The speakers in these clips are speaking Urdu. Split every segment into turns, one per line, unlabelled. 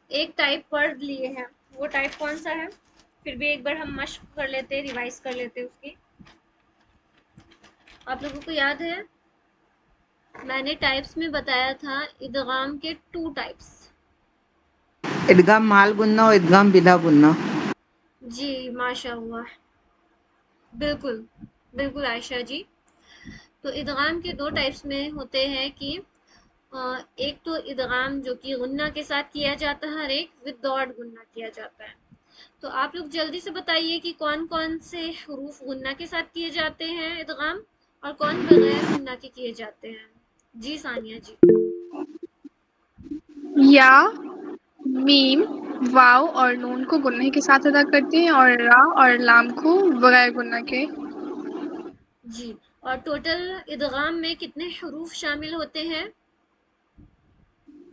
ایک ٹائپ پڑھ لیے ہیں، وہ ٹائپ کون سا ہے؟ پھر بھی ایک بار ہم مشق کر لیتے، ریوائز کر لیتے اس کی. آپ لوگوں کو یاد ہے میں نے ٹائپس میں بتایا تھا ادغام کے 2 ٹائپس.
ادغام مال گننا اور ادغام بلا گننا.
جی ماشاء اللہ، بالکل بالکل عائشہ جی. تو ادغام کے 2 ٹائپس میں ہوتے ہیں کہ ایک تو ادغام جو کہ غنہ کے ساتھ کیا جاتا ہے اور ایک وداؤٹ غنہ کیا جاتا ہے. تو آپ لوگ جلدی سے بتائیے کہ کون کون سے حروف غنہ کے ساتھ کیے جاتے ہیں ادغام، اور کون بغیر غنہ کے کیے جاتے ہیں. جی ثانیہ جی.
یا، میم، واو اور نون کو گننے کے ساتھ ادا کرتے ہیں، اور را اور لام کو بغیر گنہ کے.
جی، اور ٹوٹل ادغام میں کتنے حروف شامل ہوتے ہیں؟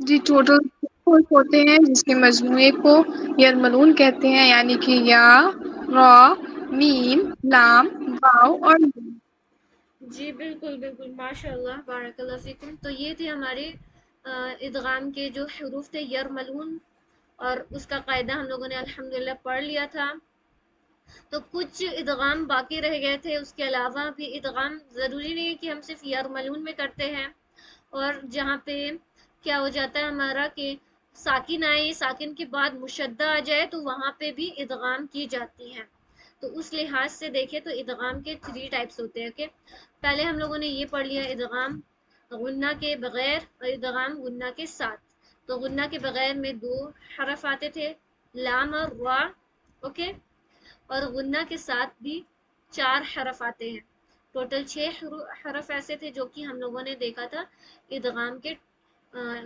جی ٹوٹل حروف ہوتے ہیں جس کے مجموعے کو یرملون کہتے ہیں، یعنی کہ یا، را، میم، لام، واو اور نون.
جی بالکل بالکل ماشاء اللہ بارک اللہ فیکم. تو یہ تھے ہمارے ادغام کے جو حروف تھے یرملون، اور اس کا قاعدہ ہم لوگوں نے الحمدللہ پڑھ لیا تھا. تو کچھ ادغام باقی رہ گئے تھے، اس کے علاوہ بھی ادغام ضروری نہیں ہے کہ ہم صرف یرملون میں کرتے ہیں. اور جہاں پہ کیا ہو جاتا ہے ہمارا کہ ساکن آئے، ساکن کے بعد مشدہ آ جائے، تو وہاں پہ بھی ادغام کی جاتی ہے. تو اس لحاظ سے دیکھیں تو ادغام کے 3 ٹائپس ہوتے ہیں. کہ پہلے ہم لوگوں نے یہ پڑھ لیا ادغام غنہ کے بغیر اور ادغام غنہ کے ساتھ. تو غنہ کے بغیر میں 2 حرف آتے تھے، لام اور را. اوکے، اور غنہ کے ساتھ بھی 4 حرف آتے ہیں. ٹوٹل 6 حرف ایسے تھے جو کہ ہم لوگوں نے دیکھا تھا ادغام کے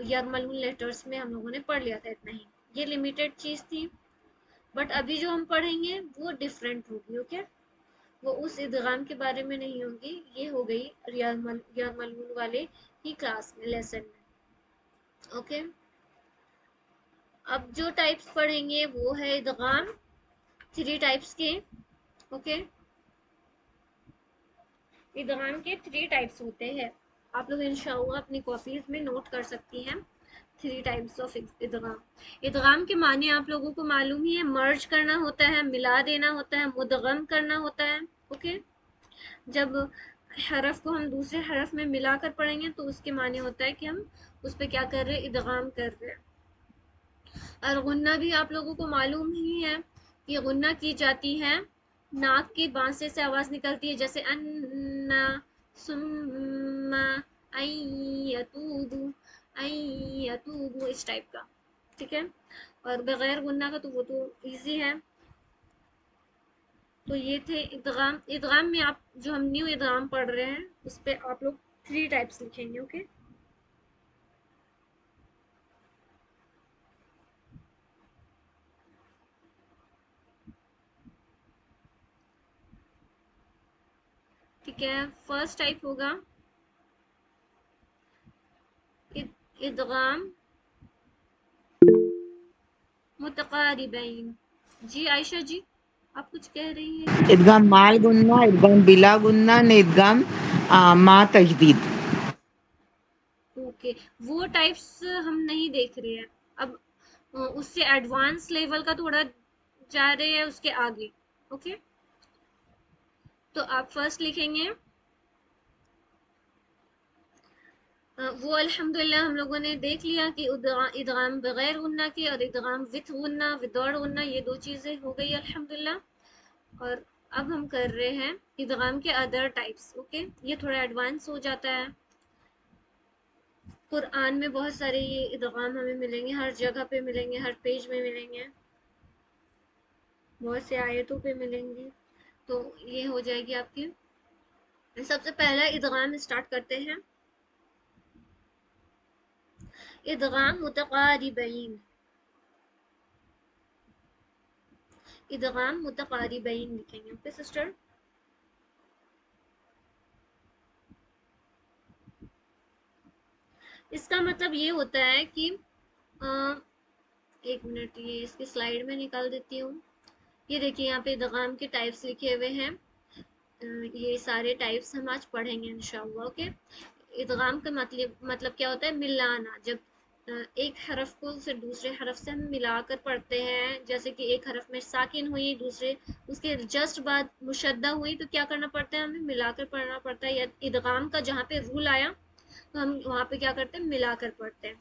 یرملون لیٹرز میں ہم لوگوں نے پڑھ لیا تھا. اتنا ہی، یہ لمیٹڈ چیز تھی. بٹ ابھی جو ہم پڑھیں گے وہ ڈیفرنٹ ہوگی. اوکے، وہ اس ادغام کے بارے میں نہیں ہوگی، یہ ہو گئی یرملون والے کی کلاس میں، لیسن میں. اوکے، اب جو ٹائپس پڑھیں گے وہ ہے ادغام 3 ٹائپس کے. اوکے، ادغام کے 3 ٹائپس ہوتے ہیں. آپ لوگ انشاءاللہ اپنی کاپیز میں نوٹ کر سکتی ہیں 3 ٹائپس آف ادغام. ادغام کے معنی آپ لوگوں کو معلوم ہی ہے، مرج کرنا ہوتا ہے، ملا دینا ہوتا ہے، مدغم کرنا ہوتا ہے. اوکے، جب حرف کو ہم دوسرے حرف میں ملا کر پڑھیں گے تو اس کے معنی ہوتا ہے کہ ہم اس پہ کیا کر رہے ہیں، ادغام کر رہے ہیں. اور غنہ بھی آپ لوگوں کو معلوم ہی ہے کہ غنہ کی جاتی ہے، ناک کے بانسے سے آواز نکلتی ہے، جیسے انا، ثم، ایتوبو، ایتوبو، اس ٹائپ کا. ٹھیک ہے، اور بغیر غنہ کا تو وہ تو ایزی ہے. تو یہ تھے ادغام. ادغام میں آپ جو ہم نیو ادغام پڑھ رہے ہیں اس پہ آپ لوگ 3 ٹائپس لکھیں گے. اوکے، ٹھیک ہے. فرسٹ ٹائپ ہوگا ادغام متقاربین. جی عائشہ جی، آپ کچھ کہہ رہی ہیں کیا؟
ادغام مال گننا، ادغام بلا گننا نے ادغام ما تجدید.
اوکے، وہ ٹائپس ہم نہیں دیکھ رہے ہیں اب، اس سے ایڈوانس لیول کا تھوڑا جا رہے ہیں اس کے آگے. اوکے، تو آپ فرسٹ لکھیں گے وہ الحمدللہ ہم لوگوں نے دیکھ لیا کہ ادغام بغیر غنہ کے اور ادغام وتھ غنہ، وداؤٹ غنہ، یہ 2 چیزیں ہو گئی الحمدللہ. اور اب ہم کر رہے ہیں ادغام کے ادر ٹائپس. اوکے، یہ تھوڑا ایڈوانس ہو جاتا ہے. قرآن میں بہت سارے یہ ادغام ہمیں ملیں گے، ہر جگہ پہ ملیں گے، ہر پیج میں ملیں گے، بہت سے آیتوں پہ ملیں گے. تو یہ ہو جائے گی آپ کی. سب سے پہلا ادغام اسٹارٹ کرتے ہیں، ادغام متقاربین. ادغام متقاربین لکھیں گے. اوکے سسٹر، اس کا مطلب یہ ہوتا ہے کہ ایک منٹ، یہ اس کی سلائیڈ میں نکال دیتی ہوں. یہ دیکھیے یہاں پہ ادغام کے ٹائپس لکھے ہوئے ہیں. یہ سارے ٹائپس ہم آج پڑھیں گے انشاءاللہ. اوکے، ادغام کا مطلب کیا ہوتا ہے، ملانا. جب ایک حرف کو سے دوسرے حرف سے ہم ملا کر پڑھتے ہیں، جیسے کہ ایک حرف میں ساکن ہوئی، دوسرے اس کے جسٹ بعد مشدہ ہوئی، تو کیا کرنا پڑتا ہے، ہمیں ملا کر پڑھنا پڑتا ہے، یا ادغام کا جہاں پہ رول آیا تو ہم وہاں پہ کیا کرتے ہیں، ملا کر پڑھتے ہیں۔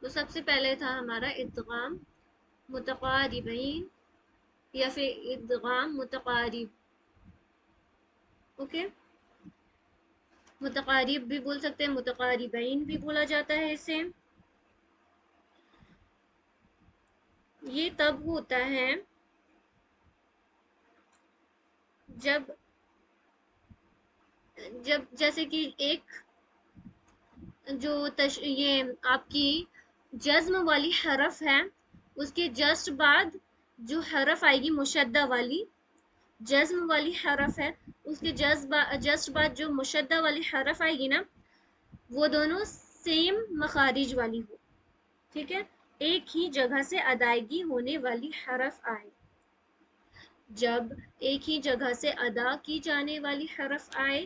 تو سب سے پہلے تھا ہمارا ادغام متقاربین یا پھر ادغام متقارب، اوکے، متقارب بھی بول سکتے ہیں، متقاربین بھی بولا جاتا ہے اسے۔ یہ تب ہوتا ہے جب جیسے کہ ایک جو یہ آپ کی جزم والی حرف ہے، اس کے جسٹ بعد جو حرف آئے گی مشدہ والی، جزم والی حرف ہے، اس کے جسٹ بعد جو مشدہ والی حرف آئے گی نا، وہ دونوں سیم مخارج والی ہو، ٹھیک ہے، ایک ہی جگہ سے ادائیگی ہونے والی حرف آئے۔ جب ایک ہی جگہ سے ادا کی جانے والی حرف آئے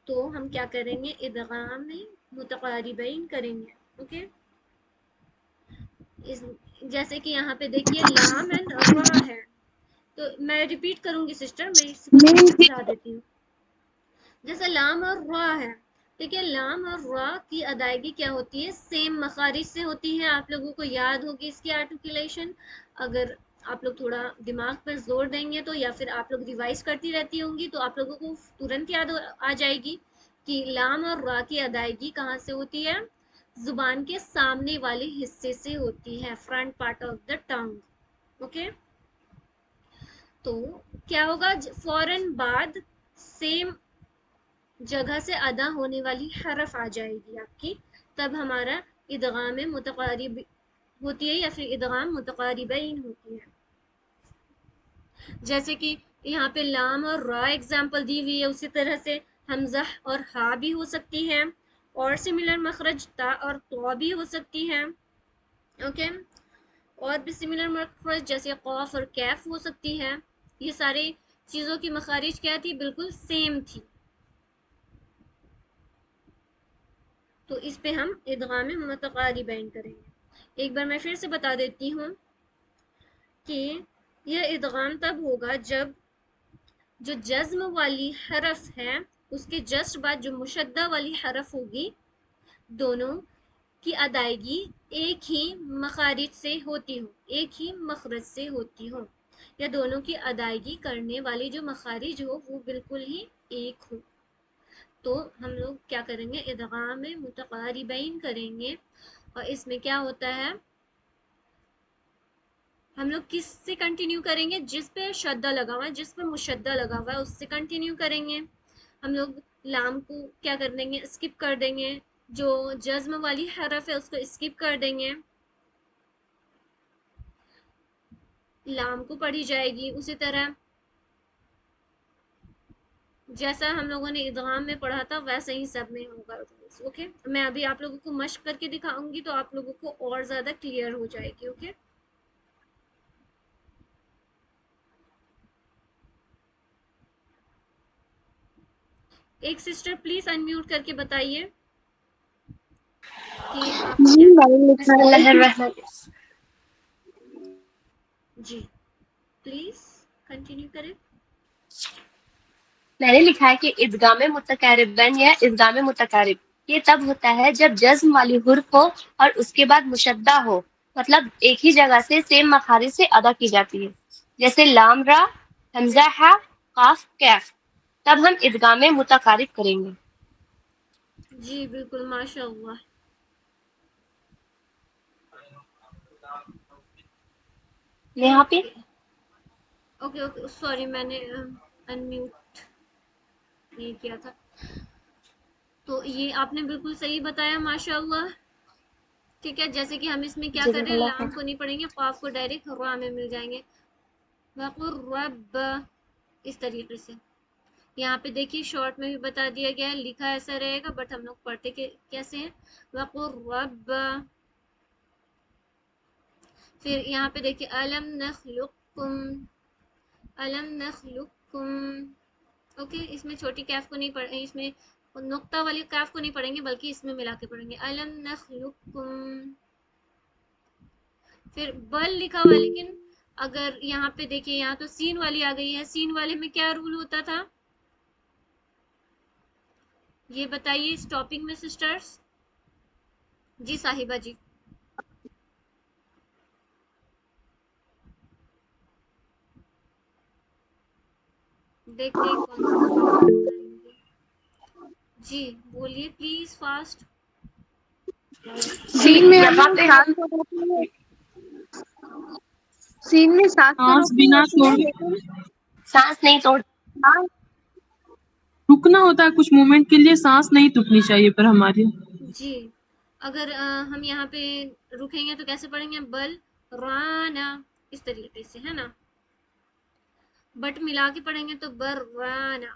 تو ہم کیا کریں گے، ادغام متقاربین کریں گے، اوکے۔ جیسے کہ یہاں پہ دیکھیے لام اینڈ را ہے، تو میں ریپیٹ کروں گی سسٹر، میں اس کو سمجھا دیتی ہوں۔ جیسے لام اور را ہے، ٹھیک ہے، لام اور را کی ادائیگی کیا ہوتی ہے، سیم مخارج سے ہوتی ہے۔ آپ لوگوں کو یاد ہوگی اس کی آرٹیکولیشن، اگر آپ لوگ تھوڑا دماغ پر زور دیں گے تو، یا پھر آپ لوگ ریوائز کرتی رہتی ہوں گی تو آپ لوگوں کو ترنت یاد آ جائے گی کہ لام اور را کی ادائیگی کہاں سے ہوتی ہے، زبان کے سامنے والے حصے سے ہوتی ہے، front part of the tongue, okay. تو کیا ہوگا، فوراً بعد سیم جگہ سے ادا ہونے والی حرف آ جائے گی آپ کی، تب ہمارا ادغام متقارب ہوتی ہے یا پھر ادغام متقاربین ہوتی ہے۔ جیسے کہ یہاں پہ لام اور را ایگزامپل دی ہوئی ہے، اسی طرح سے حمزہ اور ہا بھی ہو سکتی ہے، اور سملر مخرج تا اور تو بھی ہو سکتی ہے، اوکے، اور بھی سملر مخرج جیسے قاف اور کیف ہو سکتی ہے۔ یہ سارے چیزوں کی مخارج کیا تھی، بالکل سیم تھی۔ تو اس پہ ہم ادغام متقاربین کریں گے۔ ایک بار میں پھر سے بتا دیتی ہوں کہ یہ ادغام تب ہوگا جب جو جزم والی حرف ہے اس کے جسٹ بعد جو مشدہ والی حرف ہوگی، دونوں کی ادائیگی ایک ہی مخارج سے ہوتی ہو، ایک ہی مخرج سے ہوتی ہو، یا دونوں کی ادائیگی کرنے والی جو مخارج ہو وہ بالکل ہی ایک ہو، تو ہم لوگ کیا کریں گے، ادغام متقاربین کریں گے۔ اور اس میں کیا ہوتا ہے، ہم لوگ کس سے کنٹینیو کریں گے، جس پہ شدہ لگا ہوا ہے، جس پہ مشدہ لگا ہوا ہے اس سے کنٹینیو کریں گے۔ ہم لوگ لام کو کیا کر دیں گے، اسکپ کر دیں گے، جو جزم والی حرف ہے اس کو اسکپ کر دیں گے، لام کو پڑھی جائے گی اسی طرح جیسا ہم لوگوں نے ادغام میں پڑھا تھا ویسا ہی سب میں ہوگا، اوکے۔ میں ابھی آپ لوگوں کو مشق کر کے دکھاؤں گی تو آپ لوگوں کو اور زیادہ کلیئر ہو جائے گی، اوکے۔ ایک سسٹر پلیز انمیوٹ کر کے بتائیے کہ آپ کو
جی
کیا
میں نے
کرنا
لکھا
بسم
ہے
اللہ الرحمن
ہے، جی پلیز کنٹینیو کریں۔
میں نے لکھا ہے کہ ادغام متقاربین یا ادغام متقارب یہ تب ہوتا ہے جب جزم والی حرف ہو اور اس کے بعد مشدہ ہو، مطلب ایک ہی جگہ سے سیم مخارج سے ادا کی جاتی ہے، جیسے لام را، حمزہ ہا، قاف کیف، تب ہم ادغام متقارب کریں گے۔
جی بالکل، ماشاء اللہ۔
یہاں پہ
اوکے اوکے اوکے، سوری میں نے انمیوٹ نہیں کیا تھا۔ تو یہ آپ نے بالکل صحیح بتایا، ماشاء اللہ، ٹھیک ہے۔ جیسے کہ ہم اس میں کیا کر
جزاک
رہے ہیں،
اللہ
لام
خیر۔
کو نہیں پڑھیں گے، قاف کو ڈائریکٹ را میں مل جائیں گے، وقر رب، اس طریقے سے۔ یہاں پہ دیکھیے شارٹ میں بھی بتا دیا گیا ہے، لکھا ایسا رہے گا بٹ ہم لوگ پڑھتے کیسے ہیں، وقر رب۔ پھر یہاں پہ دیکھیے علم نخلقکم، علم نخلقکم، اوکے، اس میں چھوٹی کیف کو نہیں پڑھیں، اس میں نقطہ والی کیف کو نہیں پڑھیں گے بلکہ اس میں ملا کے پڑھیں گے. الم نخلقکم. پھر بل لکھا ہوا ہے، لیکن اگر یہاں پہ دیکھیں یہاں تو سین والی آ گئی ہے. سین والے میں کیا رول ہوتا تھا یہ بتائیے اس ٹاپک میں سسٹرز. جی صاحبہ جی. دیکھتے ہیں کون سا سوال کریں گے. جی بولیے پلیز فاسٹ.
جی
سین میں
یہاں
ہمیں
پہ ہم
سات تو ہوتی ہے، سین میں سات تو
سانس
روکنی
بنا
ہوتی ہے
چھوڑے
لیکن
سانس نہیں توڑ
ہاں
رکنا ہوتا ہے کچھ مومنٹ کے لیے، سانس نہیں ٹوٹنی چاہیے پر ہماری.
جی اگر ہم یہاں پہ رکیں گے تو کیسے پڑھیں گے؟ بل رانا، اس طریقے سے ہے نا. بٹ ملا کے پڑھیں گے تو برانا،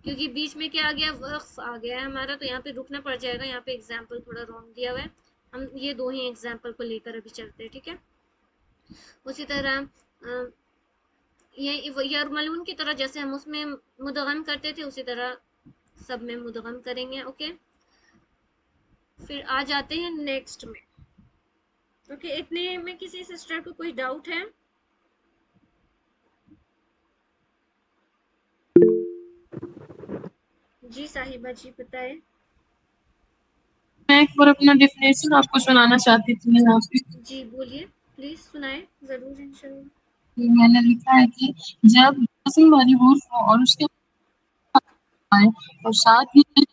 کیونکہ بیچ میں کیا آ گیا؟ وقف آ گیا ہے ہمارا، تو یہاں پہ رکنا پڑ جائے گا. یہاں پہ ایگزامپل تھوڑا رانگ دیا ہوا ہے، ہم یہ دو ہی ایگزامپل کو لے کر ابھی چلتے ہیں. ٹھیک ہے. اسی طرح یہ یرملون کی طرح جیسے ہم اس میں مدغم کرتے تھے اسی طرح سب میں مدغم کریں گے. اوکے. پھر آ جاتے ہیں نیکسٹ میں. اوکے اتنے میں کسی سسٹر کو کوئی ڈاؤٹ ہے؟ جی صاحبہ جی بتائے.
میں ایک بار اپنا ڈیفینیشن آپ کو سنانا چاہتی تھی یہاں پہ.
جی بولیے پلیز سنائیں ضرور انشاءاللہ.
میں نے لکھا ہے کہ جب جسم والی حروف ہو اور اس کے آئے اور ساتھ ہی ایک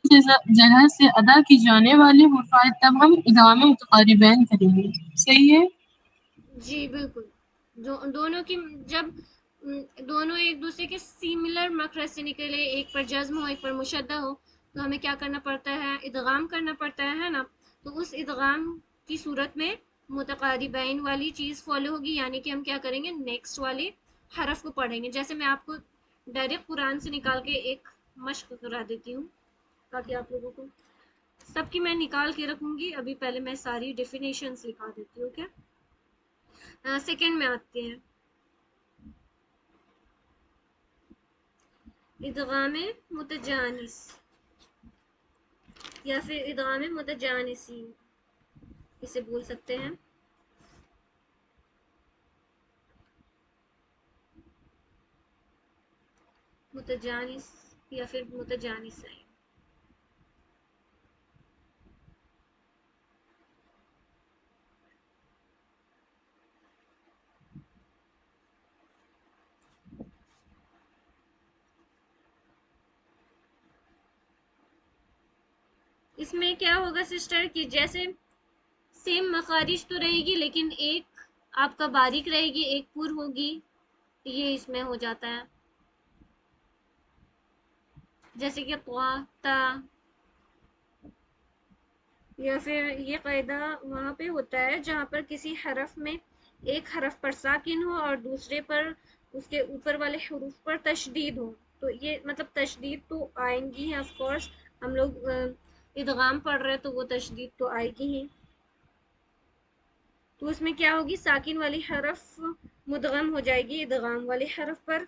جگہ سے ادا کی جانے والی حروف آئے تب ہم ادغام متقاربین کریں گے. صحیح ہے؟
جی بالکل. دونوں کی جب دونوں ایک دوسرے کے سیملر مخرج سے نکلے، ایک پر جزم ہو ایک پر مشدہ ہو، تو ہمیں کیا کرنا پڑتا ہے؟ ادغام کرنا پڑتا ہے نا. تو اس ادغام کی صورت میں متقاربین والی چیز فالو ہوگی، یعنی کہ ہم کیا کریں گے؟ نیکسٹ والے حرف کو پڑھیں گے. جیسے میں آپ کو ڈائریکٹ قرآن سے نکال کے ایک مشق کرا دیتی ہوں تاکہ آپ لوگوں کو سب کی میں نکال کے رکھوں گی. ابھی پہلے میں ساری ڈیفینیشنز لکھا دیتی ہوں. اوکے. سیکنڈ میں آتے ہیں ادغام متجانس یا پھر ادغام متجانسین اسے بول سکتے ہیں. متجانس یا پھر متجانسین. اس میں کیا ہوگا سسٹر کہ جیسے سیم مخارج تو رہے گی لیکن ایک آپ کا باریک رہے گی ایک پر ہوگی، یہ اس میں ہو جاتا ہے. جیسے کہ قوا تا، یا پھر یہ قاعدہ وہاں پہ ہوتا ہے جہاں پر کسی حرف میں ایک حرف پر ساکن ہو اور دوسرے پر اس کے اوپر والے حروف پر تشدید ہو. تو یہ مطلب تشدید تو آئیں گی ہیں آف کورس، ہم لوگ ادغام پڑھ رہے تو وہ تشدید تو آئے گی ہی. تو اس میں کیا ہوگی؟ ساکن والی حرف مدغم ہو جائے گی ادغام والے حرف پر.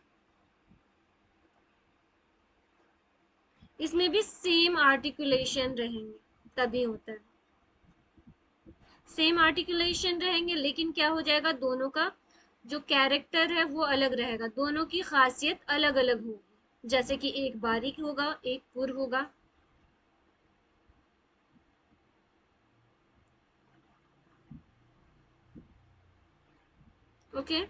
اس میں بھی سیم آرٹیکولیشن رہیں گے تبھی ہوتا ہے. سیم آرٹیکولیشن رہیں گے لیکن کیا ہو جائے گا؟ دونوں کا جو کیریکٹر ہے وہ الگ رہے گا، دونوں کی خاصیت الگ الگ ہوگی. جیسے کہ ایک باریک ہوگا ایک پر ہوگا. اوکے.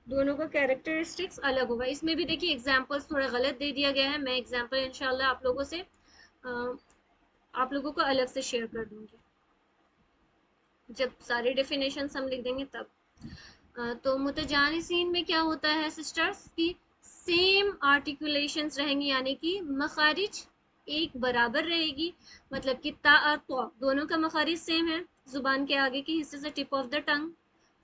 دونوں کا کیریکٹرسٹکس الگ ہوگا. اس میں بھی دیکھیے ایگزامپلس تھوڑا غلط دے دیا گیا ہے. میں ایگزامپل انشاءاللہ آپ لوگوں سے آپ لوگوں کو الگ سے شیئر کر دوں گی جب سارے ڈیفینیشنز ہم لکھ دیں گے تب. تو متجانسین میں کیا ہوتا ہے سسٹرز کی سیم آرٹیکولیشنز رہیں گی، یعنی کہ مخارج ایک برابر رہے گی. مطلب کہ تا اور تو دونوں کا مخارج سیم ہے زبان کے آگے کے حصے سے، ٹپ آف دا ٹنگ،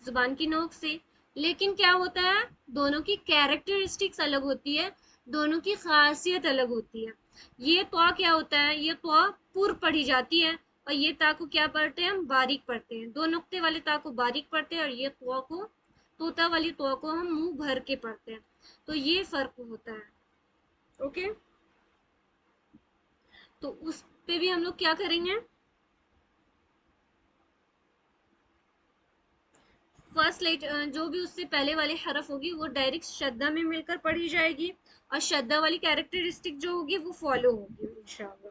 زبان کی نوک سے. لیکن کیا ہوتا ہے؟ دونوں کی کیریکٹرسٹکس الگ ہوتی ہے، دونوں کی خاصیت الگ ہوتی ہے. یہ تو کیا ہوتا ہے؟ یہ تو پر پڑھی جاتی ہے اور یہ تا کو کیا پڑھتے ہیں؟ ہم باریک پڑھتے ہیں. دو نقطے والے تا کو باریک پڑھتے ہیں اور یہ تو کو طوطا والی تو کو ہم منہ بھر کے پڑھتے ہیں. تو یہ فرق ہوتا ہے. اوکے تو اس پہ بھی ہم لوگ کیا کریں گے, فرسٹ جو بھی اس سے پہلے والی حرف ہوگی وہ ڈائریکٹ شدہ میں مل کر پڑھی جائے گی, اور شدہ والی کیریکٹرسٹک جو ہوگی وہ فالو ہوگی انشاءاللہ.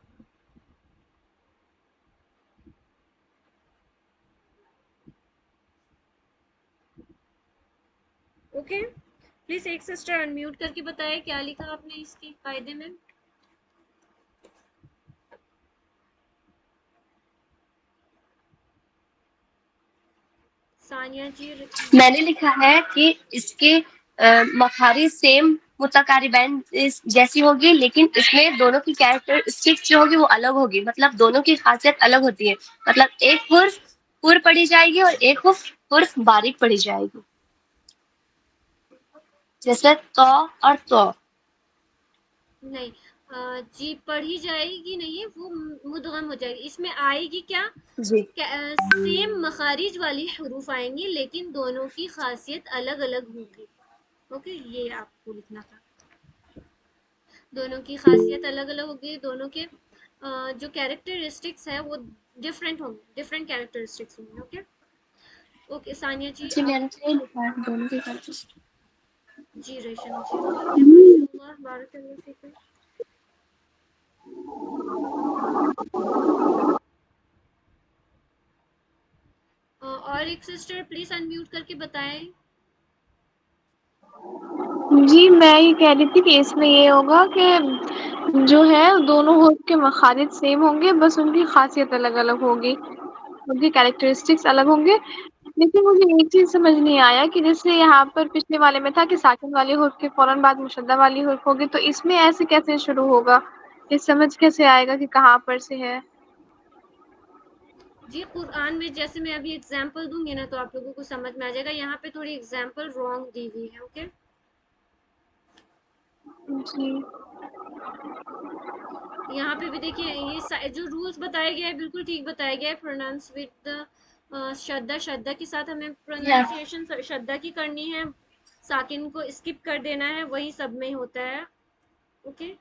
اوکے پلیز ایک سسٹر انمیوٹ کر کے بتائے کیا لکھا آپ نے اس کے قاعدے میں. ثانیہ جی
میں نے لکھا ہے کہ اس کے مخارج سیم متقاربین جیسی ہوگی, لیکن اس میں دونوں کی کیریکٹرسٹکس جو ہوگی وہ الگ ہوگی. مطلب دونوں کی خاصیت الگ ہوتی ہے. مطلب ایک حرف پر پڑھی جائے گی اور ایک حرف باریک پڑھی جائے گی, جیسے تو اور تو.
نہیں, جی پڑھی جائے گی نہیں, وہ مدغم ہو جائے گی. اس میں آئے گی کیا,
جی
سیم مخارج والی حروف آئیں گی لیکن دونوں کی خاصیت الگ الگ ہوگی. اوکے یہ آپ کو لکھنا تھا, دونوں کی خاصیت الگ الگ ہوگی, دونوں کے جو کیریکٹرسٹکس ہے وہ ڈفرینٹ ہوں گے, ڈفرینٹ کیریکٹرسٹکس ہوں گے. اوکے اوکے ثانیہ جی
جی میں
آپ.
نے تو یہ لکھا ہے دونوں کی کیریکٹرسٹکس.
جی ریشم جی اوکے ماشاء اللہ بارک اللہ فیکم. اور ایک سسٹر پلیز انمیوٹ کر کے بتائیں.
جی میں یہ کہہ رہی تھی کہ اس میں یہ ہوگا کہ جو ہے دونوں حروف کے مخارج سیم ہوں گے, بس ان کی خاصیت الگ الگ ہوگی, ان کی کیریکٹرسٹکس الگ ہوں گے. لیکن مجھے ایک چیز سمجھ نہیں آیا کہ جیسے یہاں پر پچھلے والے میں تھا کہ ساکن والی حرف کے فوراً بعد مشدہ والی حرف ہوگی, تو اس میں ایسے کیسے شروع ہوگا, یہ سمجھ کیسے آئے گا کہ کہاں پر سے ہے.
جی قرآن میں جیسے میں ابھی اگزامپل دوں گی نا تو آپ لوگوں کو سمجھ میں آ جائے گا. یہاں پہ تھوڑی اگزامپل رانگ دی ہوئی ہے. اوکے
جی
یہاں پہ بھی دیکھیے یہ جو رولز بتائے گئے ہیں بالکل ٹھیک بتایا گیا ہے. پروناؤنس ود شدہ کے ساتھ ہمیں پروننسیشن شدہ کی کرنی ہے, ساکن کو اسکپ کر دینا ہے, وہی سب میں ہوتا ہے. اوکے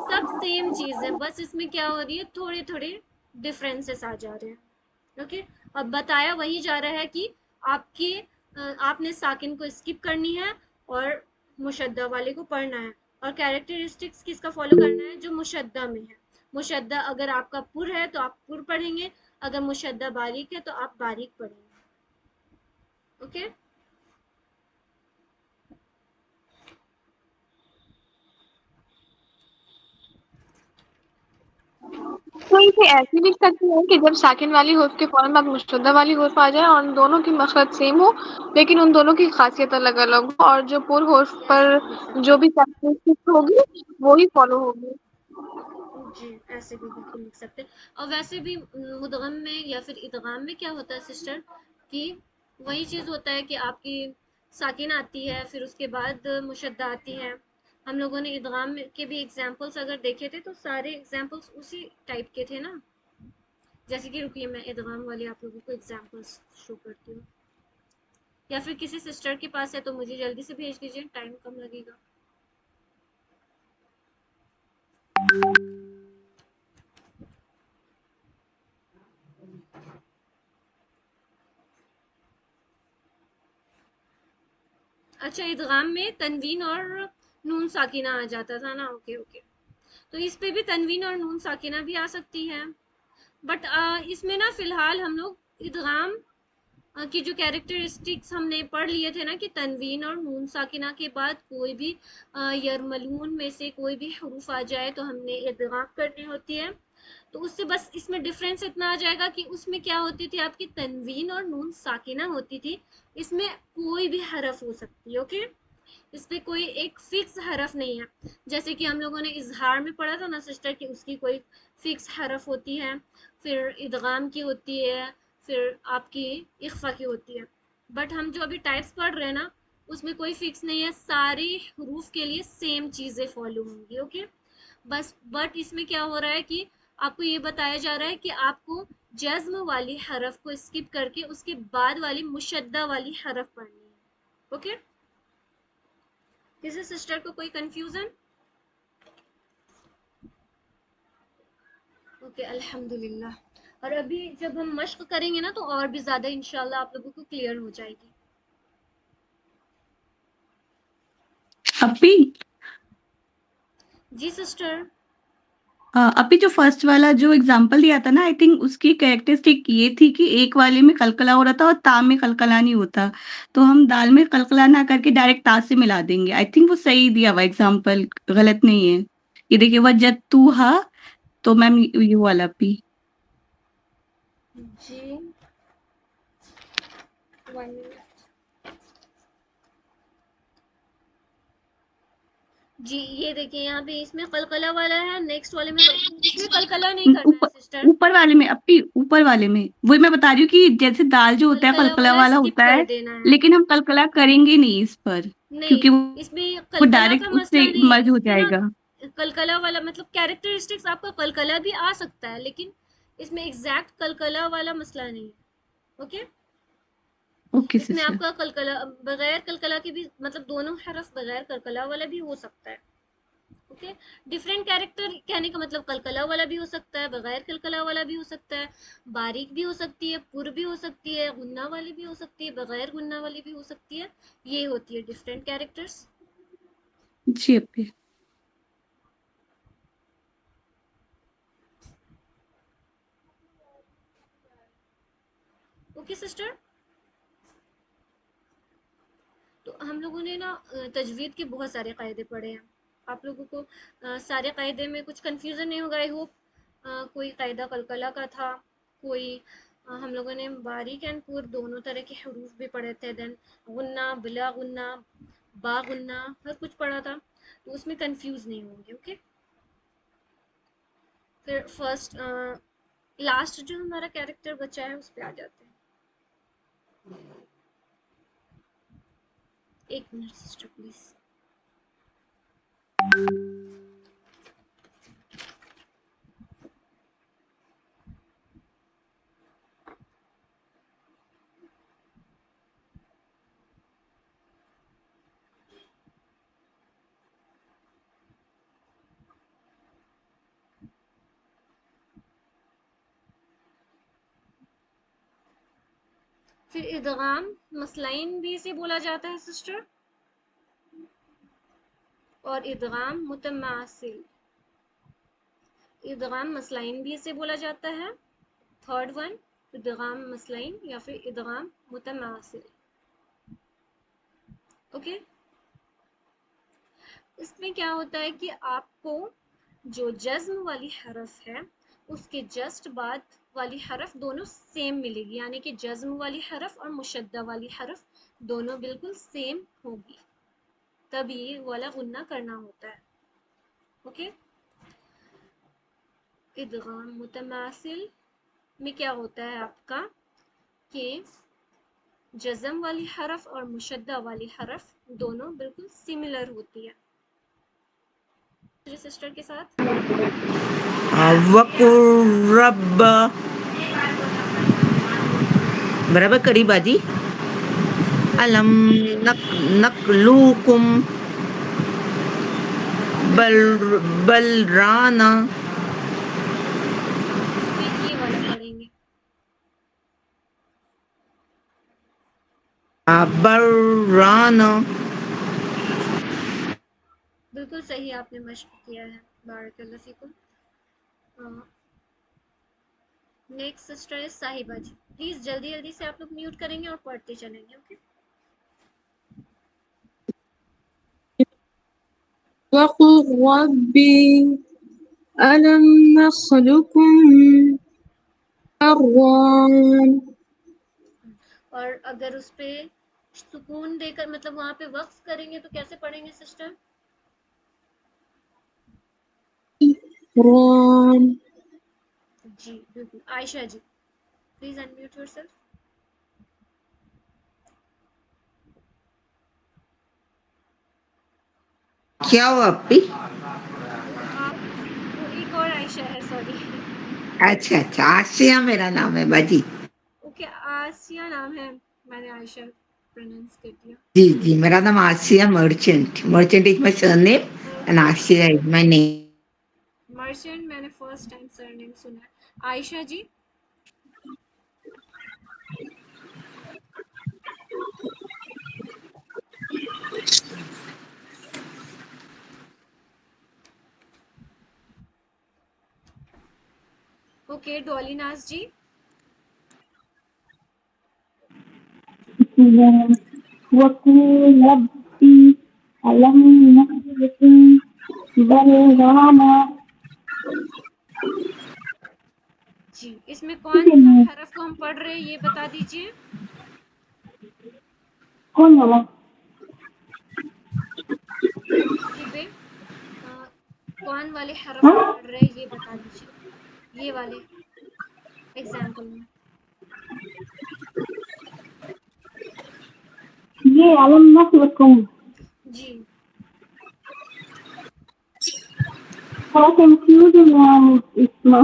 سب سیم چیز ہے, بس اس میں کیا ہو رہی ہے تھوڑے تھوڑے ڈفرینسز آ جا رہے ہیں. اوکے اب بتایا وہی جا رہا ہے کہ آپ نے ساکن کو اسکپ کرنی ہے اور مشدہ والے کو پڑھنا ہے, اور کیریکٹرسٹکس کس کا فالو کرنا ہے جو مشدہ میں ہے. مشدہ اگر آپ کا پر ہے تو آپ پر پڑھیں گے, اگر مشدہ باریک ہے تو آپ باریک پڑھیں گے. اوکے
تو اسے ایسی لکھ سکتے ہیں کہ جب ساکن والی حرف کے فوراً بعد مشدہ والی حرف آ جائے اور ان دونوں کی مخرج سیم ہو لیکن ان دونوں کی خاصیت الگ الگ ہو, اور جو پر حرف
ایسے
پر
بھی لکھ سکتے
جو
ہیں.
بھی کیریکٹرسٹک ہوگی وہی فالو ہوگی.
جی ایسے بھی بالکل لکھ سکتے ہیں. اور ویسے بھی مدغم میں یا پھر ادغام میں کیا ہوتا ہے سسٹر, کہ وہی چیز ہوتا ہے کہ آپ کی ساکن آتی ہے پھر اس کے بعد مشدہ آتی ہے. ہم لوگوں نے ادغام کے بھی ایگزامپلس اگر دیکھے تھے تو سارے ایگزامپلس اسی ٹائپ کے تھے نا. جیسے کہ رکیے میں ادغام والے آپ لوگوں کو ایگزامپلس شو کرتی ہوں, یا پھر کسی سسٹر کے پاس ہے تو مجھے جلدی سے بھیج دیجیے, ٹائم کم لگے گا. اچھا ادغام میں تنوین اور نون ساکینہ آ جاتا تھا نا. اوکے اوکے تو اس پہ بھی تنوین اور نون ساکینہ بھی آ سکتی ہے, بٹ اس میں نا فی الحال ہم لوگ ادغام کی جو کیریکٹرسٹکس ہم نے پڑھ لیے تھے نا کہ تنوین اور نون ساکینہ کے بعد کوئی بھی یرملون میں سے کوئی بھی حروف آ جائے تو ہم نے ادغام کرنی ہوتی ہے. تو اس سے بس اس میں ڈفرینس اتنا آ جائے گا کہ اس میں کیا ہوتی تھی آپ کی تنوین اور نون ساکینہ ہوتی تھی, اس میں کوئی بھی حرف ہو سکتی ہے. اوکے اس پہ کوئی ایک فکس حرف نہیں ہے, جیسے کہ ہم لوگوں نے اظہار میں پڑھا تھا نا سسٹر کہ اس کی کوئی فکس حرف ہوتی ہے, پھر ادغام کی ہوتی ہے, پھر آپ کی اخفا کی ہوتی ہے. بٹ ہم جو ابھی ٹائپس پڑھ رہے ہیں نا اس میں کوئی فکس نہیں ہے, سارے حروف کے لیے سیم چیزیں فالو ہوں گی. اوکے بس بٹ اس میں کیا ہو رہا ہے کہ آپ کو یہ بتایا جا رہا ہے کہ آپ کو جزم والی حرف کو اسکپ کر کے اس کے بعد والی مشدہ والی حرف پڑھنی ہے. اوکے کسی سسٹر کو کوئی کنفیوژن؟ اوکے الحمدللہ. اور ابھی جب ہم مشق کریں گے نا تو اور بھی زیادہ انشاءاللہ آپ لوگوں کو کلیئر ہو جائے گی.
اپی
جی سسٹر.
اپی جو فرسٹ والا جو اگزامپل دیا تھا نا آئی تھنک اس کی کریکٹرسٹک یہ تھی کہ ایک والے میں قلقلہ ہو رہا تھا اور تا میں قلقلہ نہیں ہوتا، تو ہم دال میں قلقلہ نہ کر کے ڈائریکٹ تا سے ملا دیں گے. آئی تھنک وہ صحیح دیا ہوا اگزامپل، غلط نہیں ہے. یہ دیکھیے وجدتوہا، تو میم یہ والا اپی.
جی ون منٹ. جی یہ دیکھیں یہاں پہ اس میں قلقلہ والا ہے، نیکسٹ والے میں اس میں قلقلہ نہیں کرنا ہے سسٹر.
اوپر والے میں اپی، اوپر والے میں وہی میں بتا رہی ہوں کہ جیسے دال جو ہوتا ہے قلقلہ والا
اسکپ
ہوتا
کر
ہے،
دینا ہے.
لیکن ہم قلقلہ کریں گے نہیں اس پر کیونکہ
نہیں اس میں
وہ
قلقلہ
ڈائریکٹ
کا
اس سے
مسئلہ نہیں ہے،
مرج ہو
اس میں
جائے
نا
گا.
قلقلہ والا مطلب کیریکٹرسٹکس آپ کا قلقلہ بھی آ سکتا ہے لیکن اس میں ایگزیکٹ قلقلہ والا مسئلہ نہیں ہے. اوکے
اوکے
اس میں
سسٹر.
آپ کا قلقلہ بغیر قلقلہ کے بھی مطلب دونوں حرف بغیر قلقلہ والا بھی ہو سکتا ہے. اوکے ڈفرینٹ کیریکٹر کہنے کا مطلب قلقلہ والا بھی ہو سکتا ہے، بغیر قلقلہ والا بھی ہو سکتا ہے، باریک بھی ہو سکتی ہے، پر بھی ہو سکتی ہے، غنہ والی بھی ہو سکتی ہے، بغیر غنہ والی بھی ہو سکتی ہے. یہ ہوتی ہے ڈفرینٹ کیریکٹرس.
جی اپی.
Okay sister. تو ہم لوگوں نے نا تجوید کے بہت سارے قاعدے پڑھے ہیں. آپ لوگوں کو سارے قاعدے میں کچھ کنفیوژن نہیں ہوگا. آئی ہوپ کوئی قاعدہ قلقلہ کا تھا، کوئی ہم لوگوں نے باریک اینڈ پور دونوں طرح کے حروف بھی پڑھے تھے، دین غنہ بلا غنہ با غنہ ہر کچھ پڑھا تھا، تو اس میں کنفیوز نہیں ہوں گے. اوکے پھر فرسٹ لاسٹ جو ہمارا کیریکٹر بچا ہے اس پہ آ جاتے ہیں. ایک منٹ سسٹر پلیز. پھر ادغام مثلین بھی اسے بولا جاتا ہے سسٹر، اور ادغام متماثل. ادغام مثلین بھی اسے بولا جاتا ہے. تھرڈ ون ادغام مثلین یا پھر ادغام متماثل. اوکے اس میں کیا ہوتا ہے کہ آپ کو جو جزم والی حرف ہے اس کے جسٹ بعد والی حرف دونوں سیم ملے گی، یعنی کہ جزم والی حرف اور مشدہ والی حرف دونوں بالکل سیم ہوگی، تب یہ والا غنہ کرنا ہوتا ہے. اوکے ادغام متماثل میں کیا ہوتا ہے آپ کا کہ جزم والی حرف اور مشدہ والی حرف دونوں بالکل سملر ہوتی ہے. سسٹر کے ساتھ
وقر رب برابر قریب آجی. علم نقلوکم بل رانا.
یہ والا پڑھیں گے.
برانا.
بالکل صحیح آپ نے مشق کیا ہے، بارک اللہ فیکم. نیکسٹ سسٹر ہے صاحبہ جی. پلیز جلدی جلدی سے آپ لوگ میوٹ کریں گے اور پڑھتے چلیں گے. اوکے
وقل ربي ألم نخلقكم حران.
اور اگر اس پہ سکون دے کر مطلب وہاں پہ وقف کریں گے تو کیسے پڑھیں گے سسٹر؟
ران.
جی بالکل. عائشہ جی پلیز انمیوٹ یور سیلف.
کیا ہوا اپی؟
آپ وہ ایک اور عائشہ ہے، سوری.
اچھا اچھا آسیہ میرا نام ہے باجی.
اوکے آسیہ نام ہے, میں نے عائشہ پروننس کر دیا.
جی جی میرا نام Asiya merchant. Merchant is my sir name and Asiya is my name.
Merchant میں نے فرسٹ ٹائم سر نیم سنا ہے. عائشہ جی؟ اوکے ڈولی ناز جی؟
وقل ربي ألم نخلقكم بلغانا.
جی اس میں کون سا حرف کو ہم پڑھ رہے ہیں یہ بتا دیجئے.
کون والا؟
اسکرین پہ کون والے حرف کو پڑھ رہے ہیں یہ بتا دیجئے, یہ والے ایگزامپل میں.
یہ علم نخلقكم.
جی
تھوڑا کنفیوژن ہے اس میں,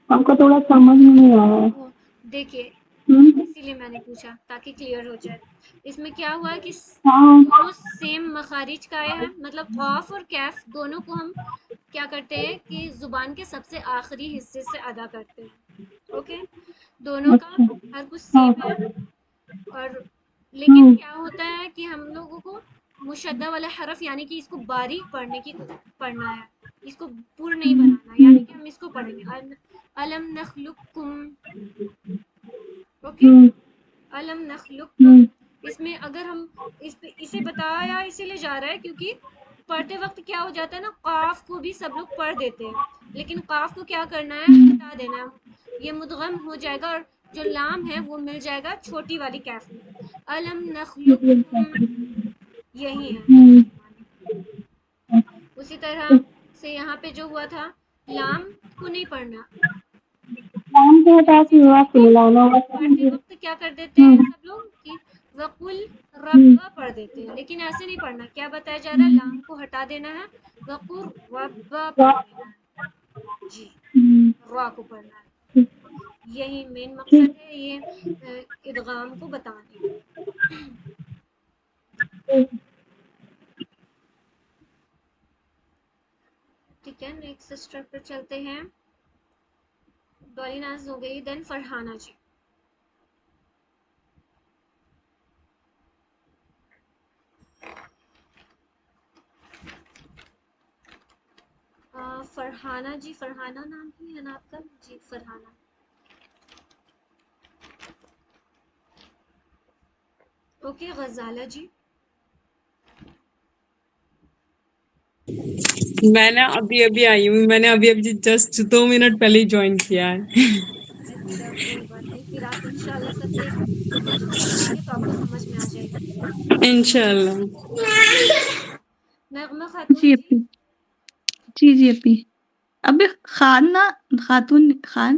ہم کو تھوڑا سمجھ میں نہیں آیا ہے.
وہ دیکھیے
ہوں؟
اسی لیے میں نے پوچھا تاکہ کلیئر ہو جائے. اس میں کیا ہوا کہ
ہاں.
دونوں سیم مخارج کا ہے, مطلب قاف اور کیف دونوں کو ہم کیا کرتے ہیں کہ زبان کے سب سے آخری حصے سے ادا کرتے ہیں. اوکے دونوں کا
اچھا.
ہر کچھ
ہاں.
سیم ہے, اور لیکن
ہوں.
کیا ہوتا ہے کہ ہم لوگوں کو مشدہ والا حرف یعنی کہ اس کو باریک پڑھنا ہے, اس کو پر نہیں بنانا,
ہوں.
یعنی کہ ہم اس کو پڑھیں گے علم نخلقکم. اوکے
ہوں.
علم نخلقکم.
ہوں.
اس میں اگر ہم اسے بتایا اسی لیے جا رہا ہے کیونکہ پڑھتے وقت کیا ہو جاتا ہے نا, قاف کو بھی سب لوگ پڑھ دیتے ہیں, لیکن قاف کو کیا کرنا ہے, ہٹا دینا ہے. یہ مدغم ہو جائے گا اور جو لام ہے وہ مل جائے گا چھوٹی والی کیف میں. علم نخلقکم یہی ہے
ہوں.
اسی طرح سے یہاں پہ جو ہوا تھا لام کو نہیں پڑھنا.
نام کو ہٹا کے ہوا
جیسے
ملانا ہوگا.
پڑھتے وقت کیا کر دیتے ہیں سب لوگ کہ وقل رب پڑھ دیتے ہیں, لیکن ایسے نہیں پڑھنا. کیا بتایا جا رہا ہے, لام کو ہٹا دینا ہے, وقر رب پڑھ دینا ہے. جی را کو پڑھنا ہے. یہی مین مقصد ہے یہ ادغام کو بتانے کا. ٹھیک ہے نیکسٹ اسٹیپ پر چلتے ہیں. ڈولی ناز ہو گئی, دین فرحانہ جی. فرحانہ جی, فرحانہ نام ہی ہے نا آپ کا؟ جی فرحانہ. اوکے غزالہ جی.
میں نے ابھی آئی ہوں, میں نے ابھی جسٹ 2 منٹ پہلے ہی جوائن کیا ہے.
اچھا کوئی بات نہیں, پھر آپ انشاءاللہ سب سے پوچھ کے پڑھیں گے تو آپ کو سمجھ میں آ جائے گی.
انشاءاللہ.
نغمہ خاتون
جی
جی.
اپی. جی اپی. ابھی خاتون خان.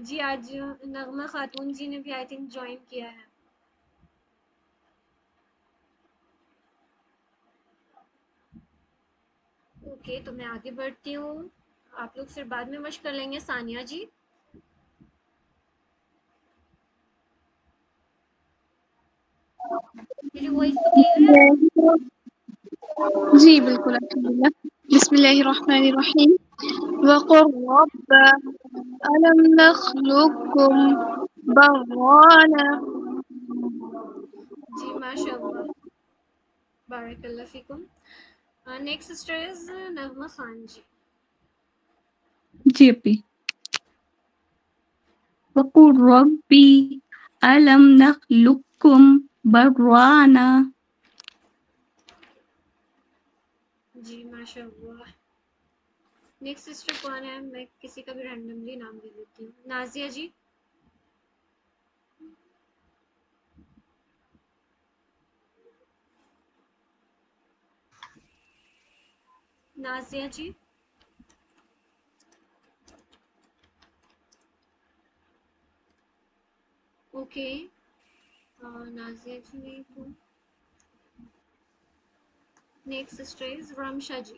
جی آج نغمہ خاتون جی نے بھی آئی تھنک جوائن کیا ہے. اوکے تو میں آگے بڑھتی ہوں, آپ لوگ پھر بعد میں مشق کر لیں گے. ثانیہ جی. میری وائس تو کلیئر ہے آپ کو؟
جی بالکل الحمدللہ. بسم اللہ الرحمن الرحیم. وقر رب ألم نخلقكم بغانا.
جی ماشاء اللہ, بارک اللہ فیکم. نیکسٹ سسٹر از نغمہ خان جی.
جی اپی. وقل ربی ألم نخلقكم بغانا.
جی ماشاء اللہ. نیکسٹ سسٹر کون ہے, میں کسی کا بھی رینڈملی نام دے دیتی ہوں. نازیہ جی. نازیہ جی. اوکے نازیہ جی نہیں تو نیکسٹ سسٹر از رمشا جی.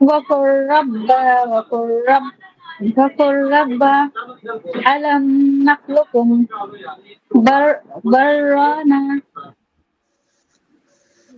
وقل رب وقل رب ألم نخلقكم برانا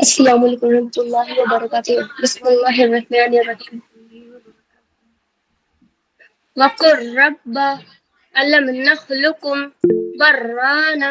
السلام علیکم ورحمۃ اللہ وبرکاتہ. بسم اللہ الرحمن الرحیم. وقل رب ألم نخلقكم برانا.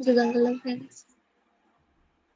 جزاک اللہ خیر.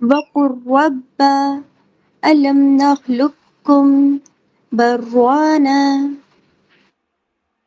وقل رب ألم نخلقكم برانا.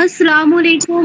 السلام علیکم.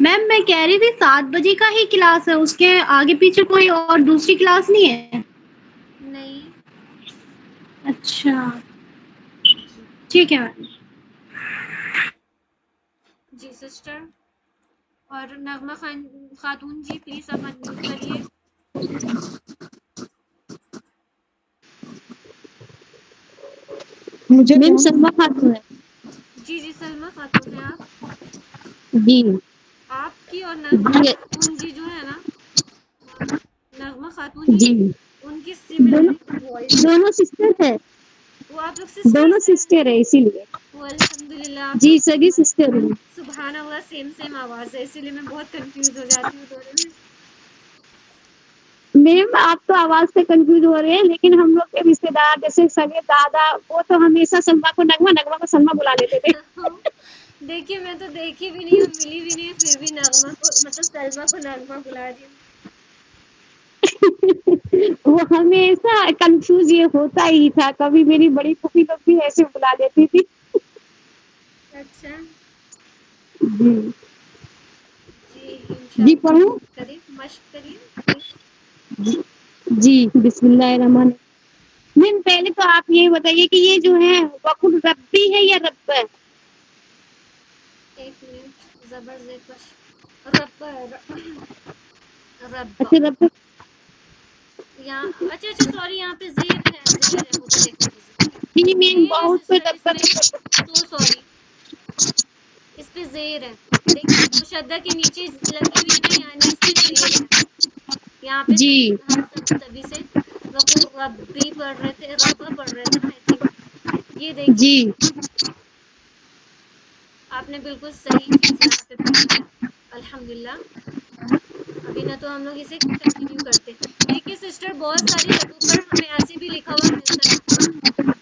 میم میں کہہ رہی تھی 7 بجے کا ہی کلاس ہے, اس کے آگے پیچھے کوئی اور دوسری کلاس نہیں ہے؟
نہیں
اچھا
جی
ٹھیک ہے میم.
جی سسٹر. اور نغمہ خاتون جی پلیز آپ انمیوٹ کریے.
مجھے
میم سلما خاتون ہے.
جی جی سلمہ خاتون ہیں آپ.
جی
آپ کی اور نغمہ
جی
خاتون جی جو ہے نا، نغمہ خاتون جی،
جی
ان کی
دونوں
سملر وائس ہے.
دونوں سسٹر ہے,
وہ آپ لوگ
دونوں
سسٹرز ہیں.
سسٹر ہے اسی لیے.
وہ الحمدللہ آپ
جی
لوگ
سگی سسٹر ہے.
سبحان اللہ سیم آواز ہے، اسی لیے میں بہت کنفیوز ہو جاتی ہوں دونوں میں.
میم آپ تو آواز سے کنفیوز ہو رہے ہیں, لیکن ہم لوگ کے رشتے دار جیسے سگے دادا وہ تو ہمیشہ سلما کو نغمہ, نغمہ کو سلما بلا لیتے تھے.
دیکھیے میں تو دیکھی بھی نہیں ہوں، ملی بھی نہیں ہوں، پھر بھی نغمہ کو مطلب سلمہ کو نغمہ بلا رہی ہوں.
وہ ہمیشہ کنفیوز یہ ہوتا ہی تھا. کبھی میری بڑی پھوپھی لوگ بھی ایسے بلا دیتی تھی.
اچھا
جی
جی
جی
انشاءاللہ
پڑھوں.
کریے، مشق کریے پلیز.
جی بسم اللہ الرحمن. میم پہلے تو آپ یہ بتائیے کہ یہ جو ہے وقل ربی ہے یا رب ہے؟
ایک منٹ. زبر زیکش رب رب
اچھا رب.
یہاں اچھا سوری، یہاں پہ زیر ہے مجھے دیکھنے دیجیے.
جی میم
زیر ہے
بہت پہ
سسٹر، اس میں سو سوری، اس پہ زیر ہے. دیکھیے مشدہ کے نیچے لگی ہوئی ہے نا، یعنی اس پہ زیر ہے. یہاں پہ
جی
ہم سب تبھی سے وقل ربی پڑھ رہے تھے، ربا پڑھ رہے تھے نا آئی تھنک. یہ دیکھیے
جی
آپ نے بالکل صحیح چیز یہاں پہ پڑھی ہے الحمدللہ. ابھی نہ تو ہم لوگ اسے کنٹینیو کرتے. دیکھیے سسٹر بہت ساری جگہوں پر ہمیں ایسے بھی لکھا ہوا ملتا ہے.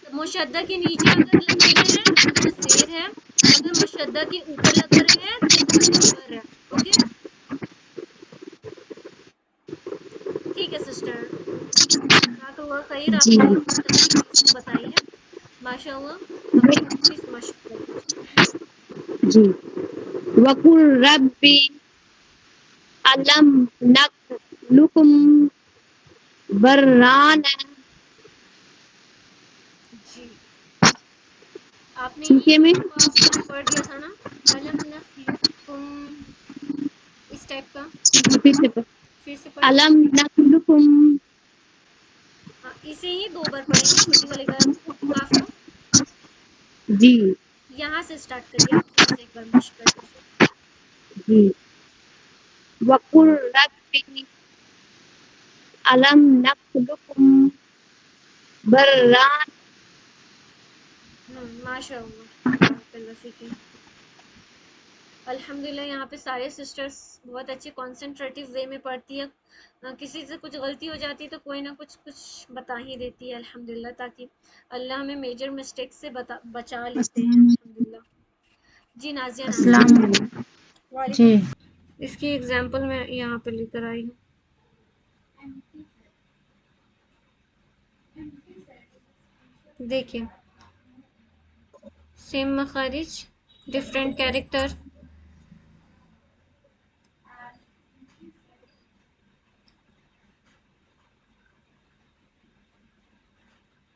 تو مشدہ کے نیچے اگر لگے ہوئے ہیں تو وہ زیر ہے، اگر مشدہ کے اوپر لگا رہے ہیں تو وہ زبر ہے. اوکے ٹھیک ہے سسٹر، جزاک اللہ خیر، آپ
جی
نے بہت اچھی چیز کو بتائی ہے ماشاء اللہ. اب پلیز مشق کر لیجیے.
جی وقل ربی علم نخلقکم برانا.
جی آپ نے
ٹھیک
یہ
ہے میم.
الفاظ جو پڑھ دیا تھا نا، علم نخلقکم، اس ٹائپ کا
پھر سے
پھر سے پڑھیں.
علم نخلقکم.
ہاں اسے ہی 2 بار پڑھیں گے، چھوٹی والے کاف کو.
جی
یہاں سے اسٹارٹ کریے آپ، پھر سے ایک بار مشق کر لیجیے.
جی وقل ربی علم نخلقکم برانا.
ماشاء اللہ بارک اللہ فیکم. الحمدللہ یہاں پہ سارے سسٹرز بہت اچھے کنسنٹریٹیو وے میں پڑھتی ہے. کسی سے کچھ غلطی ہو جاتی ہے تو کوئی نہ کچھ بتا ہی دیتی ہے الحمدللہ، تاکہ اللہ ہمیں میجر مسٹیک سے بچا لیتے ہیں الحمدللہ. جی نازیہ نام سے.
السلام علیکم.
وعلیکم
جی
السلام. اس کی ایگزامپل میں یہاں پہ لے کر آئی ہوں. دیکھیں سیم مخارج، ڈفرینٹ کیریکٹر.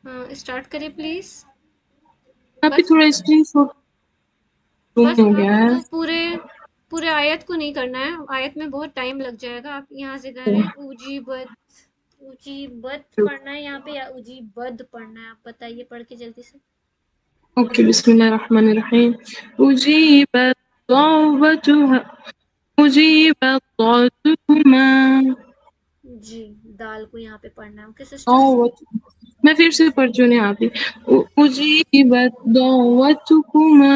اسٹارٹ کریں پلیز.
آپ بھی
بس
تھوڑا اسکرین شاٹ
بس
ہو
آپ
گیا ہے.
کو پورے آیت کو نہیں کرنا ہے، آیت میں بہت ٹائم لگ جائے گا. آپ یہاں سے کریں اجیبت پڑھنا ہے یہاں پہ یا اجیبد پڑھنا ہے؟ آپ بتائیے پڑھ کے جلدی سے.
اوکے بسم اللہ الرحمن الرحیم. اجیبت دعوتکما.
جی دال کو یہاں پہ پڑھنا ہے. Okay sisters.
دعوت میں پھر سے پڑھ چوں یہاں پہ. اجیبت دعوتکما.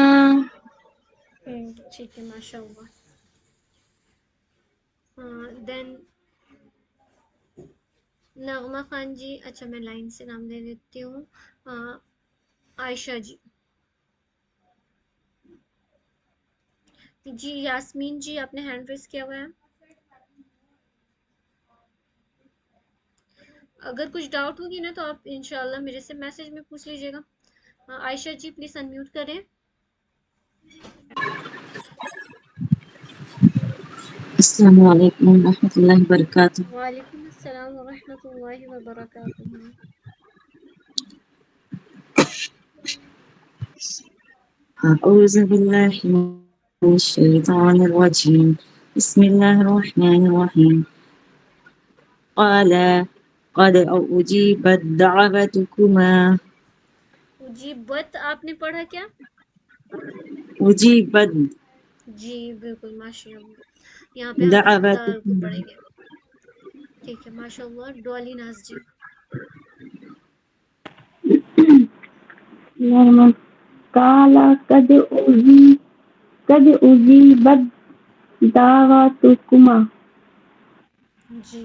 ٹھیک ہے ماشاء اللہ. دین نغمہ خان جی. اچھا میں لائن سے نام دے دیتی ہوں. عائشہ جی. جی یاسمین جی آپ نے ہینڈ ریز کیا ہوا ہے. اگر کچھ ڈاؤٹ ہوگی نا تو آپ انشاءاللہ میرے سے میسج میں پوچھ لیجیے گا. عائشہ جی پلیز انمیوٹ کریں.
السلام علیکم ورحمۃ اللہ وبرکاتہ.
وعلیکم السلام ورحمۃ اللہ وبرکاتہ.
أعوذ بالله من الشيطان الرجيم. بسم الله الرحمن الرحيم. قال قد أجيبت دعوتكما.
اجیبت آپ نے پڑھا کیا؟
أجيبت
جی بالکل ماشاء اللہ. یہاں پہ ہم دال کو
دعوتكما.
پڑھیں گے. ٹھیک ہے ماشاء اللہ. ڈولی ناز جی.
قال قد أجيبت دعوتكما.
جی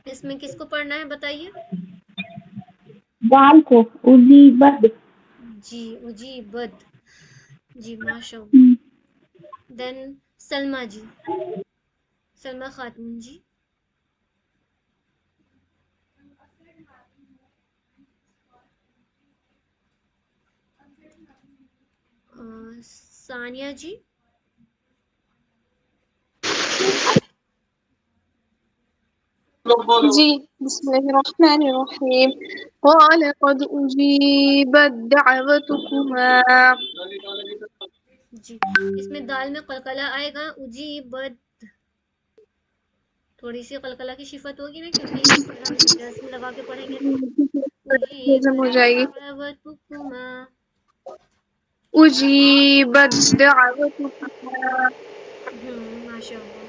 اس میں کس کو پڑھنا ہے بتائیے.
دال کو أجيبت.
جی اجیبت. جی ماشاء اللہ. دین سلمہ جی. سلمہ خاتون جی. ثانیہ جی.
جی بسم اللہ الرحمن الرحیم. قال قد أجيبت دعوتكما.
جی اس میں دال میں قلقلہ آئے گا. اجیبت تھوڑی سی قلقلہ کی صفت ہوگی نا، کیونکہ پھر ہم جزم لگا کے پڑھیں گے. تو
ہضم ہو جائے گی.
اجیبت دعوتکما.
أجيبت دعوتكما.
ماشاء اللہ.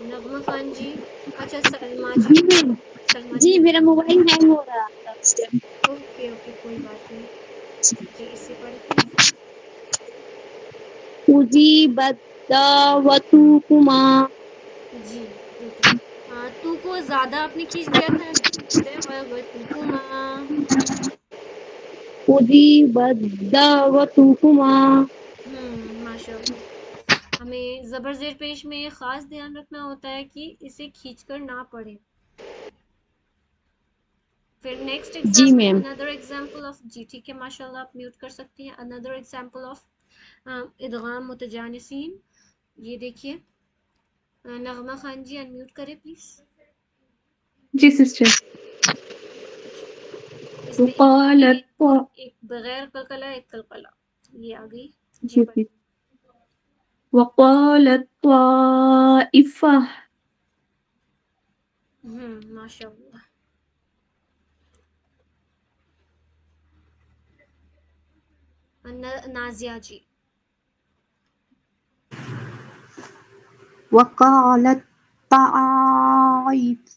نغمہ خان جی. اچھا سلمہ جی.
جی
سلمہ
جی
جی
میرا موبائل ہینگ ہو رہا تھا اس ٹائم.
اوکے کوئی بات نہیں. جی اس سے پڑھیں پلیز.
أجيبت دعوتكما.
جی بالکل. تو کو زیادہ آپ نے کھینچ دیا تھا. دعوتکما.
أجيبت دعوتكما.
ماشاء اللہ. ہمیں زبر زیر پیش میں یہ خاص دھیان رکھنا ہوتا ہے کہ اسے کھینچ کر نہ پڑھیں. پھر نیکسٹ
جی
ایگزامپل
میم.
اندر ایگزامپل آف. جی ٹھیک ہے ماشاء اللہ آپ میوٹ کر سکتی ہیں. اندر ایگزامپل آف ادغام متجانسین. یہ دیکھیے نغمہ خان جی انمیوٹ کریں پلیز.
جی سسٹر.
اس میں
وقالت
ایک بغیر قلقلہ ایک قلقلہ یہ آ گئی. جی
جی جی. وقالت طائفة.
ماشاء اللہ. نازیہ جی.
وقالت طائفة.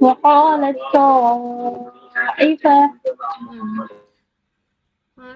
وقال الطائفة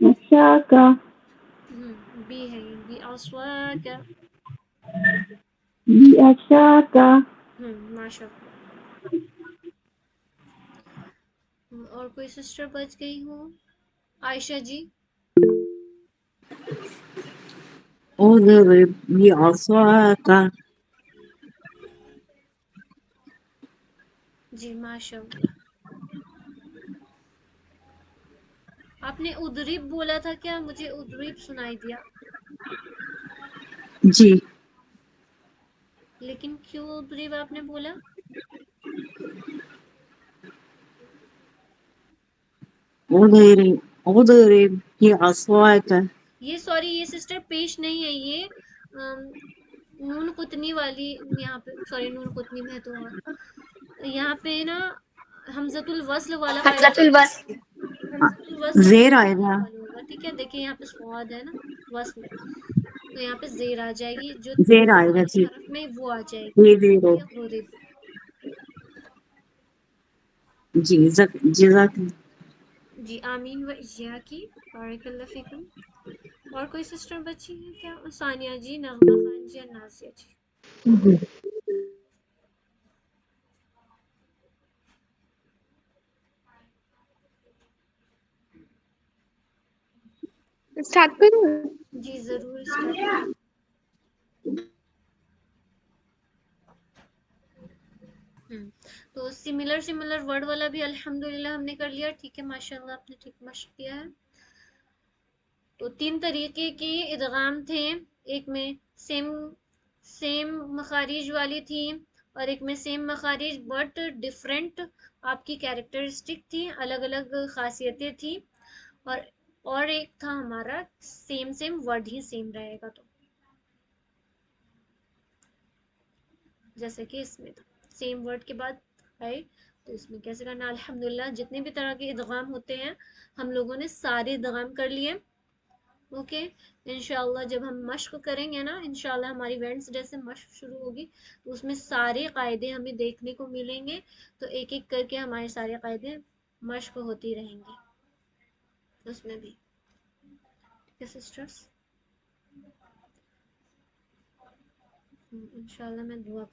عشاك
بی ہے یہ بی اسواک.
بعشاك
ماشاء اللہ. اور کوئی سسٹر بچ گئی ہو؟ عائشہ جی.
اضرب بعصاك
جی ماشاء اللہ. آپ نے ادریب بولا تھا کیا؟ مجھے ادریب سنائی دیا.
جی
لیکن کیوں ادریب آپ نے بولا؟
اضرب بعصاك.
یہ سوری یہ سسٹر پیش نہیں ہے، یہ نون قطنی والی یہاں پہ، سوری نون قطنی میں تو یہاں پہ نا حمزۃ الوصل والا قاعدہ
حضرت البس.
حمزۃ الوصل
زیر
والا
آئے گا.
چالو ہوگا. ٹھیک ہے، دیکھیں یہاں پہ سواد ہے نا وصل، تو یہاں پہ زیر آ جائے گی، جو
زیر آئے گا.
والی
جی
حرف میں وہ آ جائے گی.
یہ زیرو.
ٹھیک ہے، غریب.
جی جزاک.
جی آمین و ایاکی. بارک اللہ فیکم. اور کوئی سسٹر بچی ہے کیا؟ ثانیہ جی، نغمہ خان جی، اور نازیہ جی.
اسٹارٹ کروں؟
جی ضرور اسٹارٹ کریں. تو سملر ورڈ والا بھی الحمدللہ ہم نے کر لیا. ٹھیک ہے، ماشاءاللہ آپ نے ٹھیک مشق کیا ہے. تو 3 طریقے کے ادغام تھے، ایک میں سیم مخارج والی تھی، اور ایک میں سیم مخارج بٹ ڈفرینٹ آپ کی کیریکٹرسٹک تھی، الگ الگ خاصیتیں تھی. اور ایک تھا ہمارا سیم ورڈ ہی سیم رہے گا. تو جیسے کہ اس میں سیم ورڈ کے بعد ہے، تو اس میں کیسے کرنا. الحمدللہ جتنے بھی طرح کے ادغام ہوتے ہیں ہم لوگوں نے سارے ادغام کر لیے. اوکے، انشاءاللہ جب ہم مشق کریں گے نا، انشاءاللہ ہماری وینسڈے سے مشق شروع ہوگی، تو اس میں سارے قاعدے ہمیں دیکھنے کو ملیں گے. تو ایک ایک کر کے ہمارے سارے قاعدے مشق ہوتی رہیں گی اس میں بھی. ٹھیک ہے سسٹرس، انشاءاللہ میں دعا